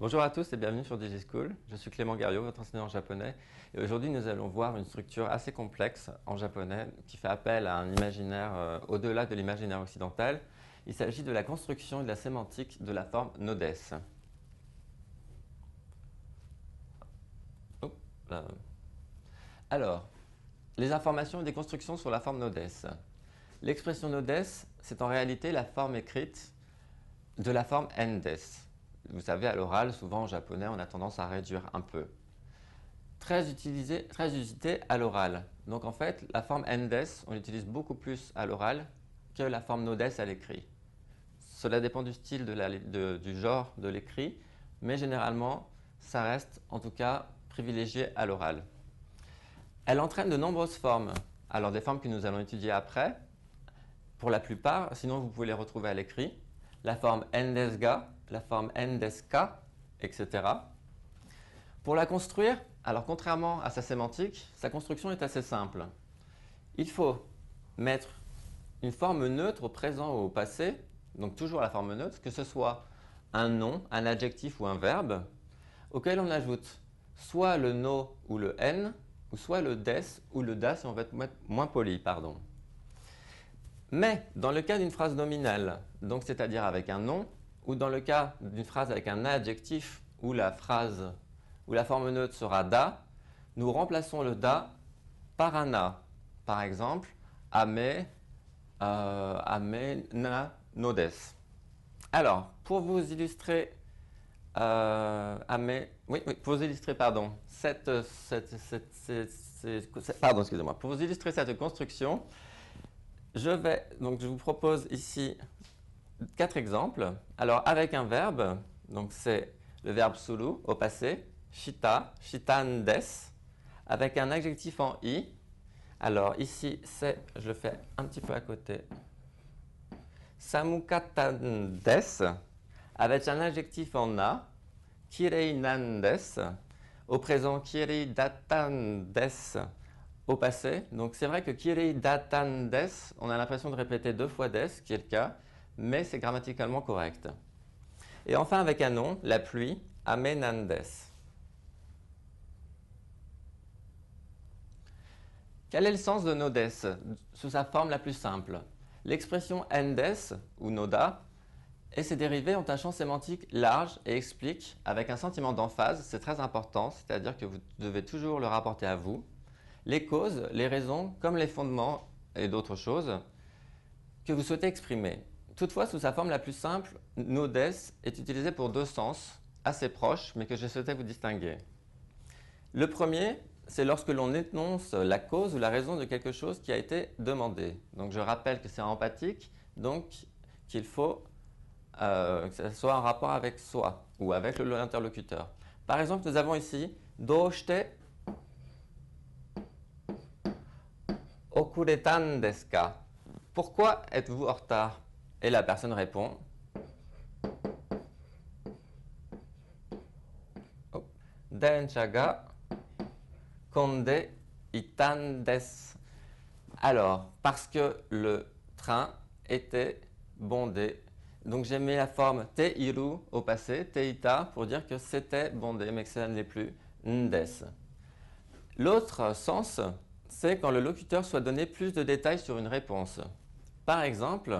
Bonjour à tous et bienvenue sur DigiSchool. Je suis Clément Garriot, votre enseignant en japonais. Et aujourd'hui, nous allons voir une structure assez complexe en japonais qui fait appel à un imaginaire au-delà de l'imaginaire occidental. Il s'agit de la construction et de la sémantique de la forme nodes. Alors, les informations et des constructions sur la forme nodes. L'expression nodes, c'est en réalité la forme écrite de la forme endes. Vous savez, à l'oral, souvent en japonais, on a tendance à réduire un peu. Très usité à l'oral. Donc en fait, la forme endes, on l'utilise beaucoup plus à l'oral que la forme nodes à l'écrit. Cela dépend du style, du genre de l'écrit, mais généralement, ça reste en tout cas privilégié à l'oral. Elle entraîne de nombreuses formes. Alors des formes que nous allons étudier après, pour la plupart, sinon vous pouvez les retrouver à l'écrit. La forme endesga, la forme endeska, etc. Pour la construire, alors contrairement à sa sémantique, sa construction est assez simple. Il faut mettre une forme neutre au présent ou au passé, donc toujours la forme neutre, que ce soit un nom, un adjectif ou un verbe, auquel on ajoute soit le no ou le n, ou soit le des ou le da si on veut être moins poli, pardon. Mais dans le cas d'une phrase nominale, donc c'est-à-dire avec un nom, ou dans le cas d'une phrase avec un adjectif où la forme neutre sera da, nous remplaçons le da par un a. Par exemple, ame, na, nodes. Alors, pour vous illustrer, pour vous illustrer cette construction, je vous propose ici 4 exemples. Alors, avec un verbe, donc c'est le verbe sulu au passé, shita, shitandes, avec un adjectif en i. Alors, ici, je le fais un petit peu à côté, samukatandes, avec un adjectif en na, kireinandes, au présent, kiridatandes, au passé. Donc c'est vrai que kiridatandes, on a l'impression de répéter 2 fois des, qui est le cas, mais c'est grammaticalement correct. Et enfin avec un nom, la pluie, amenandes. Quel est le sens de nodes sous sa forme la plus simple? L'expression endes ou noda et ses dérivés ont un champ sémantique large et explique avec un sentiment d'emphase, c'est très important, c'est-à-dire que vous devez toujours le rapporter à vous, les causes, les raisons, comme les fondements et d'autres choses que vous souhaitez exprimer. Toutefois, sous sa forme la plus simple, nodes est utilisé pour 2 sens assez proches, mais que je souhaitais vous distinguer. Le premier, c'est lorsque l'on énonce la cause ou la raison de quelque chose qui a été demandé. Donc je rappelle que c'est empathique, donc qu'il faut que ce soit en rapport avec soi ou avec l'interlocuteur. Par exemple, nous avons ici « Doshite okuretan desu ka ?» Pourquoi êtes-vous en retard? Et la personne répond Densha ga konde itan desu. Alors, parce que le train était bondé. Donc j'ai mis la forme te iru au passé, te ita, pour dire que c'était bondé, mais que ça ne l'est plus, ndes. L'autre sens, c'est quand le locuteur soit donné plus de détails sur une réponse. Par exemple,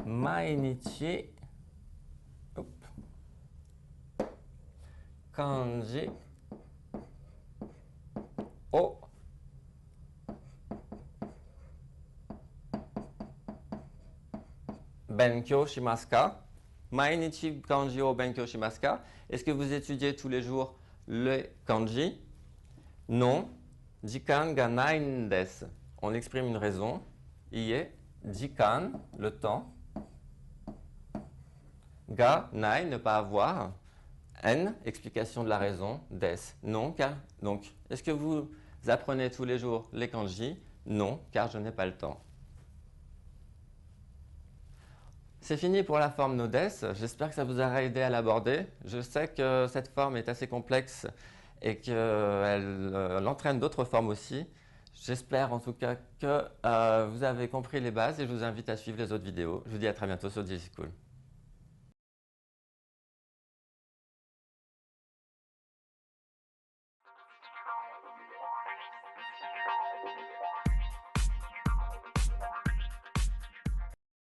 mainichi kanji o benkyou shimasu ka? Mainichi kanji o benkyou shimasu ka? Est-ce que vous étudiez tous les jours le kanji? Non. Jikan ga nai desu. On exprime une raison. Ie, jikan, le temps. Ga, nai, ne pas avoir. N, explication de la raison. Des, non, car. Donc, est-ce que vous apprenez tous les jours les kanji? Non, car je n'ai pas le temps. C'est fini pour la forme nodes. J'espère que ça vous aura aidé à l'aborder. Je sais que cette forme est assez complexe et qu'elle entraîne d'autres formes aussi. J'espère en tout cas que vous avez compris les bases et je vous invite à suivre les autres vidéos. Je vous dis à très bientôt sur DigiSchool.